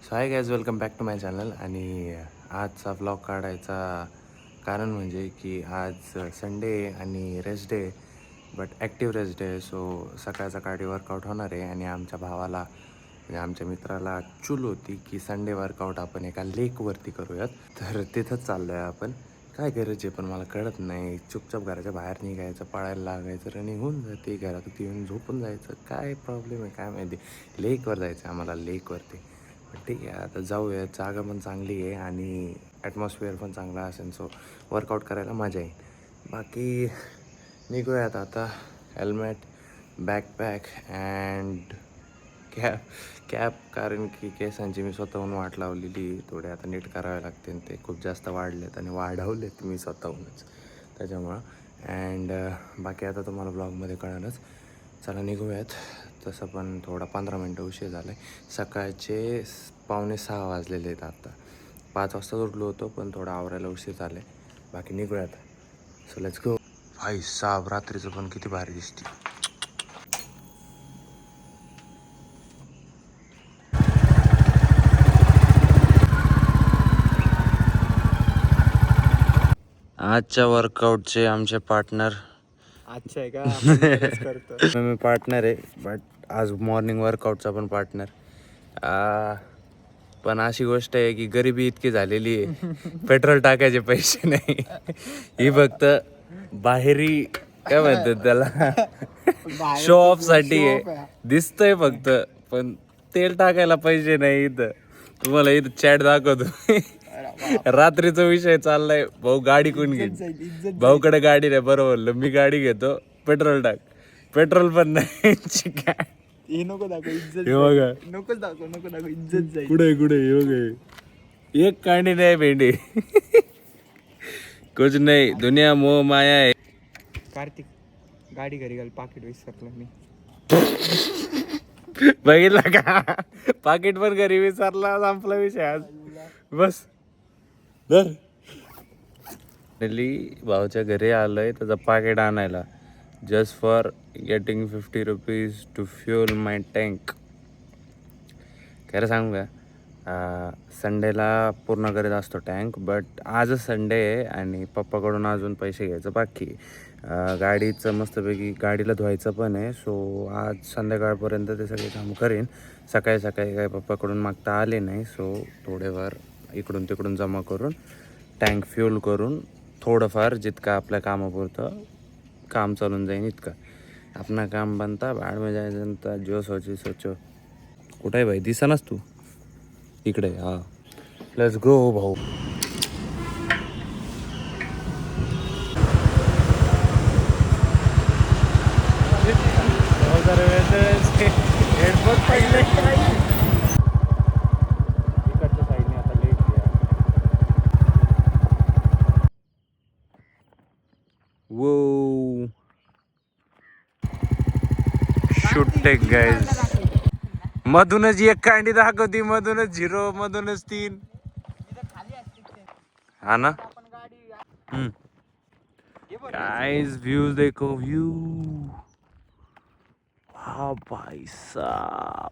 So hi guys, welcome back to my channel. आणि आजचा blog काढायचा कारण म्हणजे की आज संडे आणि rest day, but active rest day. So सकाळ सकाळी वर्कआउट होणार आहे आणि आमच्या भावाला म्हणजे आमच्या मित्राला चूल होती की संडे वर्कआउट आपण एका लेकवरती करूयात. तर तिथंच चाललो आहे आपण. काय गरज आहे पण मला कळत नाही. चुपचाप घराच्या बाहेर निघायचं, पळायला लागायचं, रनिंग होऊन जाते, घरात येऊन झोपून जायचं. काय प्रॉब्लेम आहे काय माहिती. लेकवर जायचं आम्हाला, लेकवरती. ठीक आहे, आता जाऊया. जागा पण चांगली आहे आणि ॲटमॉस्फिअर पण चांगला असेल, सो वर्कआउट करायला मजा येईल. बाकी निघूयात आता. हेल्मेट, बॅकपॅक अँड कॅप कारण की केसांची मी स्वतःहून वाट लावलेली. थोडे आता नीट करावे लागते, ते खूप जास्त वाढलेत आणि वाढवलेत मी स्वतःहूनच त्याच्यामुळं. अँड बाकी आता तुम्हाला ब्लॉगमध्ये कळालंच. चला निघूयात. तसं पण थोडा 15 मिनटं उशीर झाला आहे. सकाळचे 5:45 वाजलेले आहेत. आता 5 वाजता उठलो होतो पण थोडा आवरायला उशीर झाला आहे. बाकी निघूयात. So let's go. भाई साहेब, रात्रीचं पण किती भारी दिसते. आजच्या वर्कआउटचे आमचे पार्टनर. अच्छा आहे का? मी पार्टनर आहे, बट आज मॉर्निंग वर्कआउटचा पण पार्टनर. पण अशी गोष्ट आहे की गरिबी इतकी झालेली आहे, पेट्रोल टाकायचे पैसे नाही. ही फक्त बाहेरी काय म्हणतात त्याला, शो ऑफ साठी आहे. दिसतंय फक्त, पण तेल टाकायला पैसे नाही इथं. तुम्हाला इथं चॅट दाखवतो. रात्रीचा विषय चाललाय. भाऊ गाडी कोण घेईल, भाऊकडे गाडी नाही. बरोबर, मी गाडी घेतो, पेट्रोल टाक. पेट्रोल पण नाही. हे नको दाखव, इज्जत हे बघा, नको दाखव, इज्जत जाईल. कुठे हे बघा, एक कांडी नाही भेंडी. कुछ नाही, दुनिया मोह माया आहे. कार्तिक, गाडी घरी घाल, पाकिट विसरलो मी. बघितला का, पाकिट पण घरी विसरला. संपला विषय आज. बस धर. भाऊच्या घरी आलोय त्याचं पाकिट आणायला, just for getting 50 rupees to fuel my tank. खरं सांगू का, संडेला पूर्ण करीत असतो टँक, बट आजच संडे आहे आणि पप्पाकडून अजून पैसे घ्यायचं बाकी. गाडीचं मस्तपैकी गाडीला धुवायचं पण आहे. सो आज संध्याकाळपर्यंत ते सगळे काम करेन. सकाळी सकाळी काही पप्पाकडून मागता आले नाही, सो थोडेफार इकडून तिकडून जमा करून टँक फ्यूल करून थोडंफार जितकं आपल्या कामापुरतं काम चालून जाईन इतकं. आपलं काम बनता बाळ में जायचं तर जो सोची सोचो. कुठे आहे भाई, दिसेनास तू इकडे. हा, लेट्स गो भाऊ. हेडफोन पडले इकडच्या साईडने. आता लेट वो शूट टेक गाईज. मधूनच एक कांडी दाखवती, मधूनच 0, मधूनच 3. हा ना. गाइस व्ह्यूज देखो, व्यू. हा भाई साहब,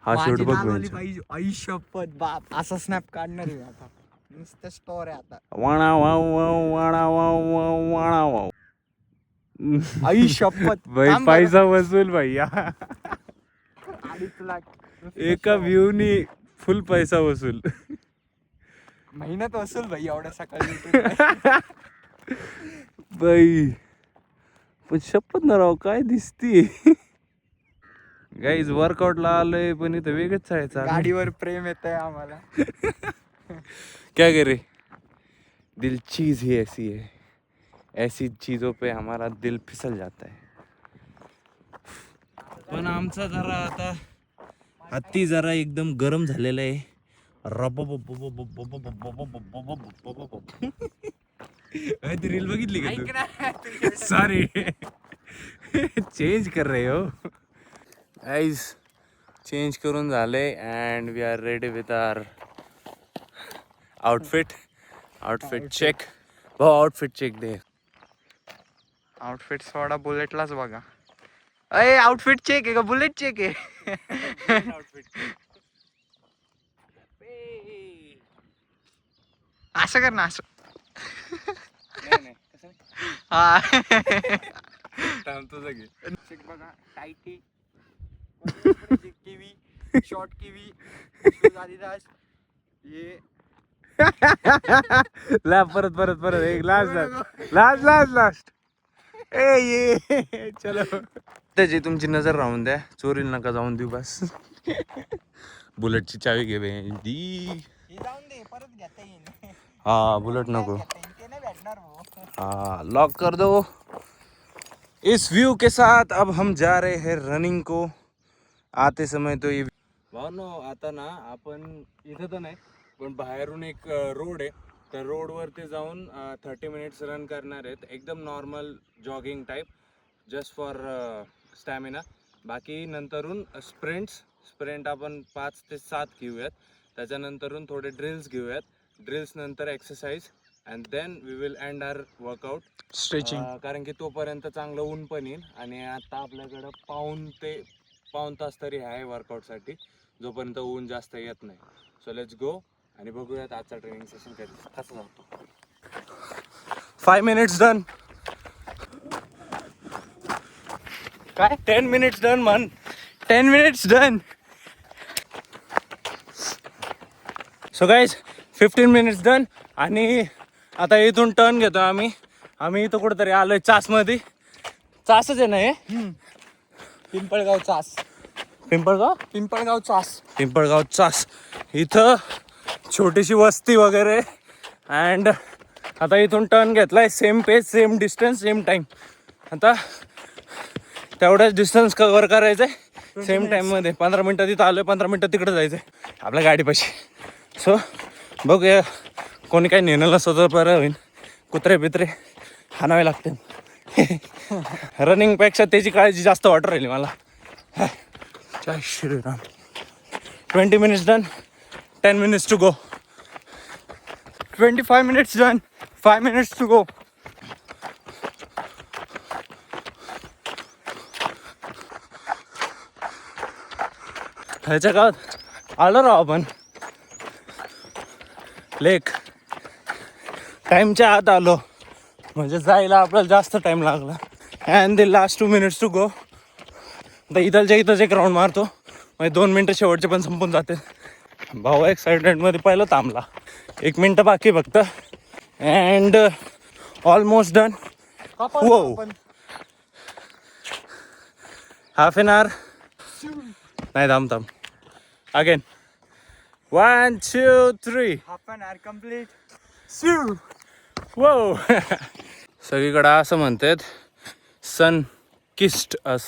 हा शूट बघ. आई शपथ बाप, असा स्नॅप काढणार आहे आता. नुसतं स्टोर आहे आता. वाणा वाव वाव वाणा वाव वाव वाणा वाव. आई शपथ भाई पैसा वसूल भैया. 2.5 लाख एका व्ह्यूनी फुल पैसा वसूल. मेहनत वसूल भाई, एवढ्या सकाळी. बाई पण शपथ ना राव, काय दिसती. गाईज वर्कआउटला आलोय पण इथं वेगळंच आहे. गाडीवर प्रेम येत आहे आम्हाला. क्या करे, दिल चीज ही ऐसी है, ऐसी चीजों पे हमारा दिल फिसल जाता है. पण आमचा जरा आता हत्ती जरा एकदम गरम झालेला आहे. रील बघितली का तू? सॉरी, चेंज कर रहे हो गाइस. चेंज करून झाले and we are ready with our outfit. Outfit check भाऊ, आउटफिट चेक दे. आउटफिट सोडा, बुलेटलाच बघा. अय आउटफिट चेक आहे का बुलेट चेक आहे? असं कर ना असं. नाही कसं हा तुझं घे. शेक बघा टायटी किवी शॉर्ट किवी शूज आदिदास ये परत एक लास्ट ए ये चलो. त्याची तुमची नजर राहून द्या, चोरीला नका जाऊन देऊ बस. बुलेटची चावी घे दी. हे जाऊन दे परत घेता येईल. हाँ बुलेट नको. ते नाही भेटणार भाऊ. हाँ लॉक कर दो. इस व्यू के साथ अब हम जा रहे हैं रनिंग को. आते समय तो ये भावनो आता ना आपण इथं तर नाही पण बाहेरून एक रोड आहे, तर रोडवरती जाऊन 30 मिनिट्स रन करणार आहेत, एकदम normal jogging type, just for stamina. बाकी नंतरून स्प्रिंट आपण 5 ते 7 घेऊयात, त्याच्यानंतरून थोडे ड्रिल्स घेऊयात, ड्रिल्स नंतर exercise and then we will end our workout stretching. कारण की तोपर्यंत चांगलं ऊन पण येईल आणि आता आपल्याकडं पाऊण तास तरी आहे वर्कआउटसाठी, जोपर्यंत ऊन जास्त येत नाही. सो लेट्स गो आणि बघूयात आजचा ट्रेनिंग सेशन कसं जातो. 5 मिनिट्स डन. काय 10 मिनिट्स डन म्हण. 10 minutes done. So guys 15 minutes done. आणि आता इथून टर्न घेतो आम्ही इथं कुठंतरी आलोय चासमध्ये. चासच आहे ना हे? पिंपळगाव चास. पिंपळगाव पिंपळगाव चास. इथं छोटीशी वस्ती वगैरे. अँड आता इथून टर्न घेतलाय, same page same distance same time. आता तेवढाच डिस्टन्स कव्हर करायचंय सेम टाइममध्ये. 15 मिनटं तिथं आलोय, 15 मिनटं तिकडे जायचंय आपल्या गाडीपाशी. सो बघूया, कोणी काही नेणं नसतं बरं होईल. कुत्रे बित्रे हाणावे लागते. रनिंगपेक्षा त्याची काळजी जास्त वाटत राहिली मला. जय Shriram. 20 minutes done, 10 minutes to go. 25 minutes done, 5 minutes to go. ह्याच्या गावात आलो राव आपण. लेक टाईमच्या आत आलो, म्हणजे जायला आपल्याला जास्त टाईम लागला. And the last 2 minutes to go. आता इथंच एक राऊंड मारतो, म्हणजे 2 मिनटं शेवटचे पण संपून जाते. भाऊ एक्साइटमेंटमध्ये पहिलं थांबला. 1 मिनटं बाकी फक्त. And almost done. हो, हाफ एन आवर. नाही थांब again. 1 2 3. Half an hour complete. वो. सगळीकडे असं म्हणतात सन किस्ड अस.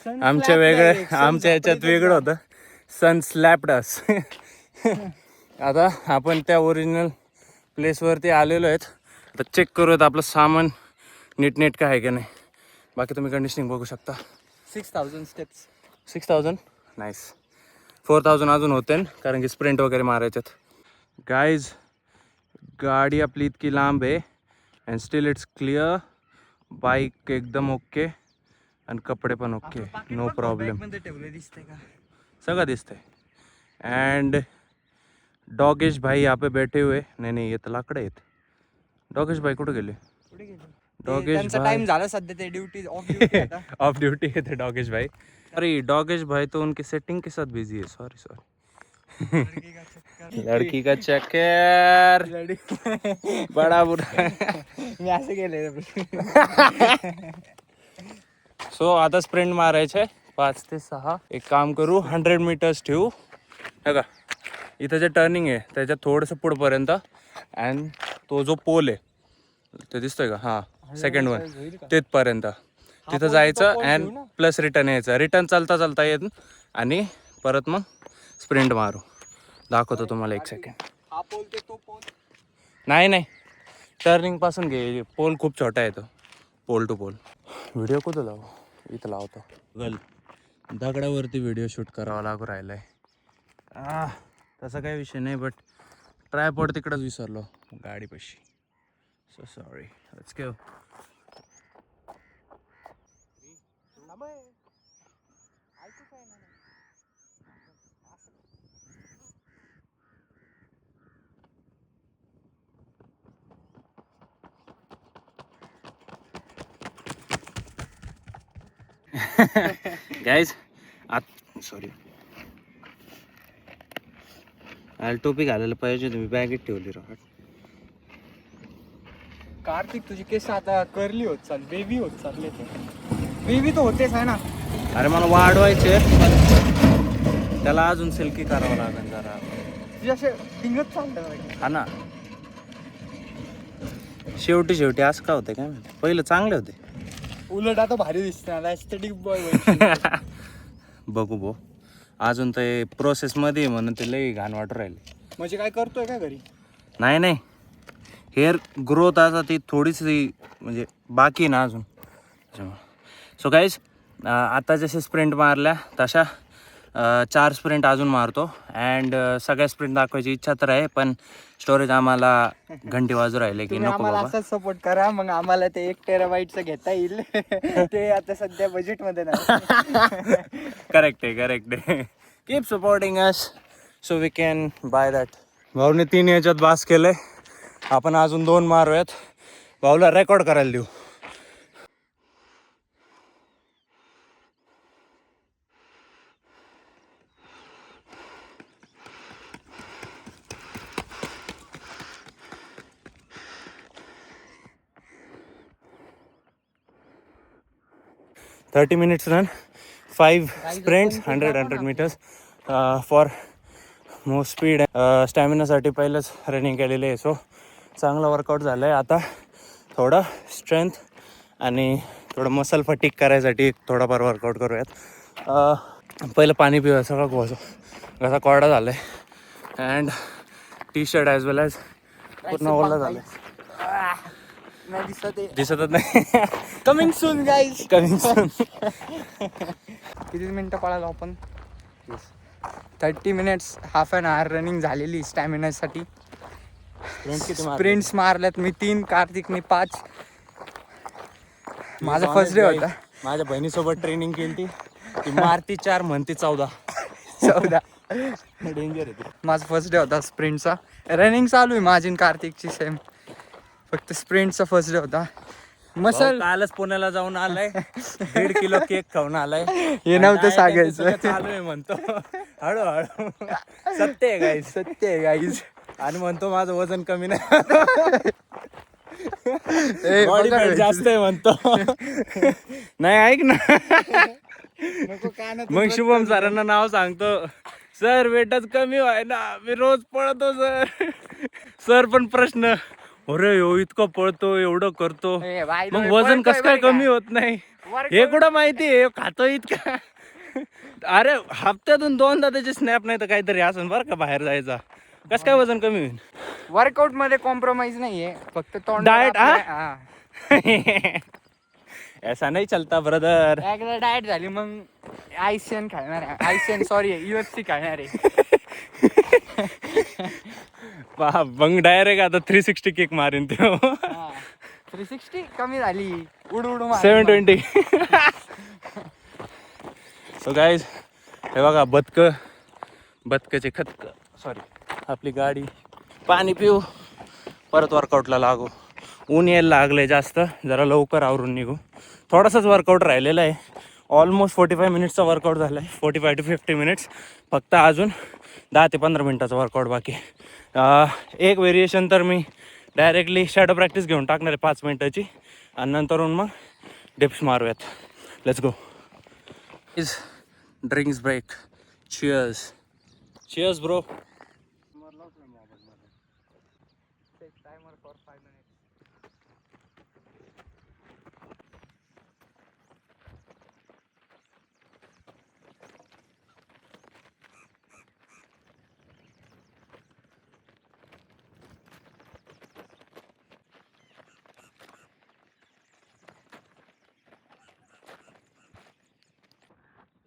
आमच्या ह्याच्यात वेगळं होतं, सन स्लॅप्ड अस. आता आपण त्या ओरिजिनल प्लेसवरती आलेलो आहेत. आता चेक करूयात आपलं सामान नीटनेटकं आहे का नाही. बाकी तुम्ही कंडिशनिंग बघू शकता. 6000 स्टेप्स. 6000 नाईस. 4000 अजून होते, कारण की स्प्रिंट वगैरे मारायच्यात. गाईज गाडी आपली इतकी लांब आहे and still it's clear. Bike एकदम ओके आणि कपडे पण ओके, नो प्रॉब्लेम. मध्ये ठेवले दिसतंय का? सगळं दिसतंय. अँड डॉगेश भाई यहाँ पे बैठे हुए. नाही येत लाकडे आहेत. डॉगेश भाई कुठे गेले? कुठे गेले? डॉगेश त्यांचा भाई टाइम झाला सध्या, ते ड्युटी ऑफ ड्युटी आता. ऑफ ड्यूटी है थे डॉगेश भाई. अरे डॉगेश भाई तो उनकी सेटिंग के साथ बिजी है. सॉरी. लड़की का चक्कर बड़ा बुरा. मी असं गेले. सो आता स्प्रिंट मारायचे 5 ते 6. एक काम करू, 100 मीटर्स ठेवू. हे का इथं जे टर्निंग आहे त्याच्यात थोडंसं पुढपर्यंत. अँड तो जो पोल आहे ते दिसतोय का? हां, सेकंड वन तिथपर्यंत. तिथं जायचं अँड प्लस रिटर्न यायचं. रिटर्न चालता येत आणि परत मग स्प्रिंट मारू. दाखवतो तुम्हाला 1 सेकंड. हा पोल ते तो पोल. नाही टर्निंग पासून घे. पोल खूप छोटा आहे तो, पोल टू पोल. व्हिडिओ कुठं लावू? इथं लावतो. दगडावरती व्हिडिओ शूट करावा लागू राहिलाय. तसा काही विषय नाही, बट ट्रायपॉड तिकडंच विसरलो गाडीपाशी. So sorry. Let's go. Guys आत सॉरी टोपी घालायला पाहिजे तुम्ही बॅगेत ठेवली राव. कार्तिक तुझी केस आता करली होत चाल बेबी होत चालले ते बेबी तर होतेच आहे ना. अरे मला वाढवायचे त्याला अजून सिल्की करावं लागेल जरा. तुझे असे टिंगत चाललं हा ना शेवटी असं का होतं काय माहिती. पहिलं चांगले होते. उलट आता भारी दिसते मला एस्थेटिक बॉय. बघू भाऊ अजून ते प्रोसेस मध्ये आहे म्हणून ते लई घाण वाटू राहिले. म्हणजे काय करतोय का घरी. नाही हेअर ग्रोथ आता ती थोडीशी म्हणजे बाकी आहे ना अजून. सो गाईज आता जसे स्प्रिंट मारल्या तशा 4 स्प्रिंट अजून मारतो. अँड सगळ्या स्प्रिंट दाखवायची इच्छा तर आहे पण स्टोरेज आम्हाला घंटी वाजू राहिले की तुम्ही नको आम्हाला बाबा. असाच सपोर्ट करा मग आम्हाला ते 1 टेराबाईटचं घेता येईल. ते आता सध्या बजेट मध्ये नाही. करेक्ट आहे keep supporting us so we can buy that. भाऊने 3 याच्यात बास केलंय. आपण अजून 2 मारूयात. भाऊला रेकॉर्ड करायला देऊ. $30 run, 5 sprints, 100 meters for more speed. स्टॅमिनासाठी पहिलंच रनिंग केलेलं आहे. सो चांगला वर्कआउट झालं आहे. आता थोडं स्ट्रेंथ आणि थोडं मसल फटीक करायसाठी थोडाफार वर्कआउट करूयात. पहिलं पाणी पिऊया. सगळं घसा कोरडा झाला आहे. And T shirt as well as पूर्ण ओला झालं आहे. नाही दिसतच नाही. Coming soon guys. Coming soon. किती मिनिटं पळालो आपण. 30 minutes half an hour running झालेली स्टॅमिनासाठी. स्प्रिंट्स मारल्यात मी 3, कार्तिकने 5. माझा फर्स्ट डे होता. माझ्या बहिणीसोबत ट्रेनिंग केली ती मारती 4 म्हणती 14. डेंजर आहे. माझा फर्स्ट डे होता स्प्रिंटचा. रनिंग चालू आहे माझी कार्तिकची सेम. फक्त स्प्रिंटचा फर्स्ट डे होता. मसल कालच पुण्याला जाऊन आलाय. 1.5 किलो केक खाऊन आलाय. हे नव्हतं सांगायचं. चालू आहे म्हणतो हळूहळू. सत्य आहे गाईज. आणि म्हणतो माझं वजन कमी नाही. बॉडी फॅट जास्त आहे म्हणतो. नाही ऐक ना. मग शुभम सरांना नाव सांगतो. सर वेटच कमी व्हाय ना मी रोज पळतो सर पण प्रश्न अरे इतकं पळतो एवढं करतो मग वजन कसं काय कमी होत नाही हे कुठं माहिती आहे. खातो इतका. अरे हप्त्यातून 2दा त्याचे स्नॅप नाही तर काहीतरी असं बरं का बाहेर जायचा. कसं काय वजन कमी होईल. वर्कआउट मध्ये कॉम्प्रोमाइज नाहीये. फक्त तोंड डाएट. ऐसा नहीं चलता ब्रदर. एकदा डाएट झाली मग आयसीएन खाणार आहे. आयसीएन सॉरी UFC खाणार आहे. मग डायरेक्ट आता 360 किक मारेन ते. 360 कमी झाली. उडू 720. सो गाईज हे बघा बदकचे खतक सॉरी आपली गाडी. पाणी पिऊ परत वर्कआउटला लागू. ऊन यायला लागले जास्त. जरा लवकर आवरून निघू. थोडासाच वर्कआउट राहिलेला आहे. ऑलमोस्ट 45 मिनिट्सचा वर्कआउट झाला आहे. 45 to 50 मिनिट्स. फक्त अजून 10 ते 15 मिनिटाचा वर्कआउट बाकी. एक व्हेरिएशन तर मी डायरेक्टली शॅडो प्रॅक्टिस घेऊन टाकणार आहे 5 मिनिटाची. आणि नंतरून मग डिप्स मारूयात. Let's go. Is drinks break. Cheers bro. Timer for 5 minutes.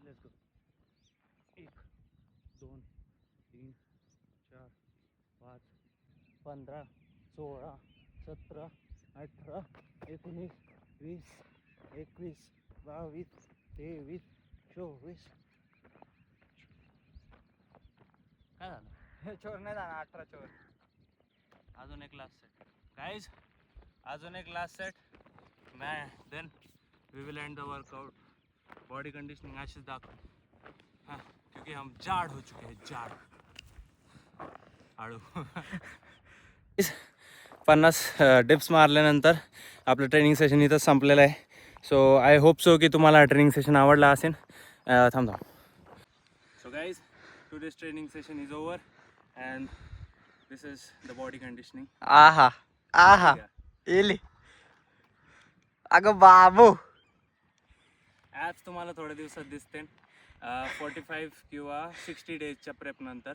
Let's go. 1 2 3 4 5 15 16 17 18 19 20 21 22 23 24. काय झालं. चोर नाही जाणार. 18 चोर. अजून एक लास्ट सेट गाईज. अजून एक last set. Then we will end the workout. Body conditioning अशीच दाखव हां, क्योंकि हम जाड हो चुके हैं, जाड आळू. 50 डिप्स मारल्यानंतर आपलं ट्रेनिंग सेशन इथं संपलेलं आहे. सो आय होप सो की तुम्हाला ट्रेनिंग सेशन आवडला असेल. थांब. So guys, today's training session is over and this is the body conditioning. आहा आहा एले अगं बाबू. ॲप्स तुम्हाला थोड्या दिवसात दिसते 45 किंवा 60 डेजच्या प्रेपनंतर.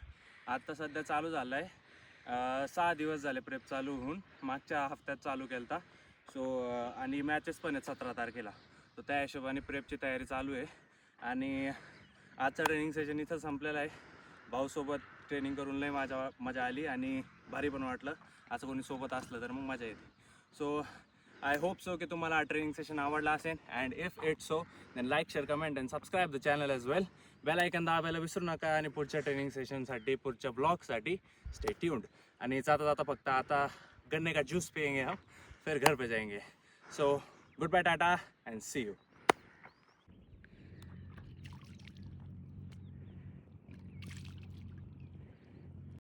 आत्ता सध्या चालू झालं आहे, 6 दिवस झाले प्रेप चालू होऊन. मागच्या हफ्त्यात चालू केला होता. सो आणि मॅचेस पण आहेत 17 तारखेला. तर त्या हिशोबाने प्रेपची तयारी चालू आहे. आणि आजचा ट्रेनिंग सेशन इथं संपलेला आहे. भाऊसोबत ट्रेनिंग करून लय मजा आली आणि भारी पण वाटलं. असं कोणी सोबत असलं तर मग मजा येते. सो आय होप सो की तुम्हाला हा ट्रेनिंग सेशन आवडला असेल. And if it so then like, share, comment and subscribe the channel as well. Bell icon दाबायला विसरू नका. आणि पुढच्या ट्रेनिंग सेशनसाठी, पुढच्या ब्लॉगसाठी स्टे ट्यून्ड. आणि जाता जाता फक्त आता गन्ने का जूस पिएंगे हम, फिर घर पे जाएंगे. So goodbye, tata and see you.